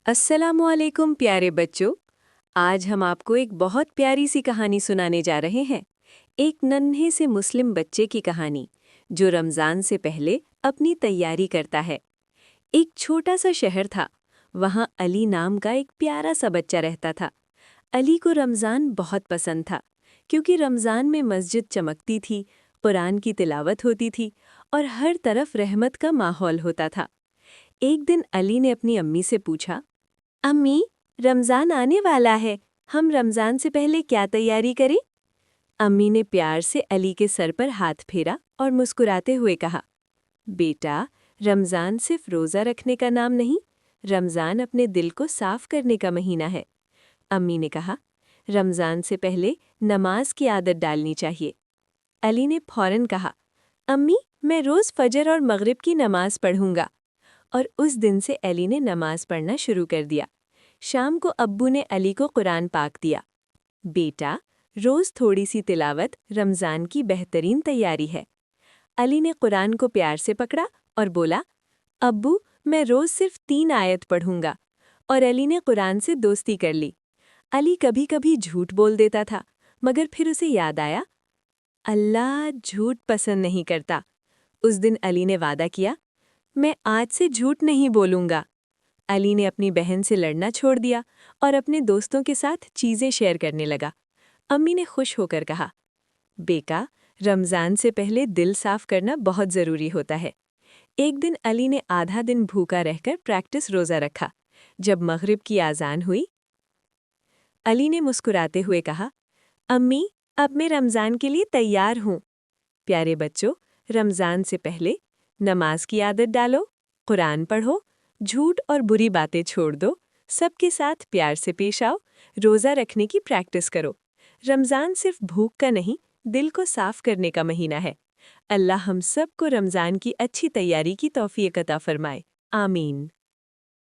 अस्सलामुअलैकुम प्यारे बच्चों। आज हम आपको एक बहुत प्यारी सी कहानी सुनाने जा रहे हैं। एक नन्हे से मुस्लिम बच्चे की कहानी जो रमज़ान से पहले अपनी तैयारी करता है। एक छोटा सा शहर था। वहाँ अली नाम का एक प्यारा सा बच्चा रहता था। अली को रमज़ान बहुत पसंद था क्योंकि रमज़ान में मस्जिद चमकती थी, कुरान की तिलावत होती थी और हर तरफ रहमत का माहौल होता था। एक दिन अली ने अपनी अम्मी से पूछा, अम्मी, रमज़ान आने वाला है, हम रमज़ान से पहले क्या तैयारी करें? अम्मी ने प्यार से अली के सर पर हाथ फेरा और मुस्कुराते हुए कहा, बेटा, रमज़ान सिर्फ रोज़ा रखने का नाम नहीं, रमज़ान अपने दिल को साफ करने का महीना है। अम्मी ने कहा, रमज़ान से पहले नमाज की आदत डालनी चाहिए। अली ने फौरन कहा, अम्मी, मैं रोज़ फजर और मगरिब की नमाज पढ़ूंगा। और उस दिन से अली ने नमाज पढ़ना शुरू कर दिया। शाम को अब्बू ने अली को कुरान पाक दिया। बेटा, रोज़ थोड़ी सी तिलावत रमज़ान की बेहतरीन तैयारी है। अली ने कुरान को प्यार से पकड़ा और बोला, अब्बू, मैं रोज़ सिर्फ 3 आयत पढ़ूंगा। और अली ने कुरान से दोस्ती कर ली। अली कभी कभी झूठ बोल देता था, मगर फिर उसे याद आया, अल्लाह झूठ पसंद नहीं करता। उस दिन अली ने वादा किया, मैं आज से झूठ नहीं बोलूंगा। अली ने अपनी बहन से लड़ना छोड़ दिया और अपने दोस्तों के साथ चीज़ें शेयर करने लगा। अम्मी ने खुश होकर कहा, बेटा, रमज़ान से पहले दिल साफ करना बहुत ज़रूरी होता है। एक दिन अली ने आधा दिन भूखा रहकर प्रैक्टिस रोज़ा रखा। जब मगरिब की आज़ान हुई, अली ने मुस्कुराते हुए कहा, अम्मी, अब मैं रमज़ान के लिए तैयार हूँ। प्यारे बच्चों, रमज़ान से पहले नमाज की आदत डालो, कुरान पढ़ो, झूठ और बुरी बातें छोड़ दो, सबके साथ प्यार से पेश आओ, रोज़ा रखने की प्रैक्टिस करो। रमज़ान सिर्फ भूख का नहीं, दिल को साफ करने का महीना है। अल्लाह हम सबको रमज़ान की अच्छी तैयारी की तौफीक अता फरमाए। आमीन।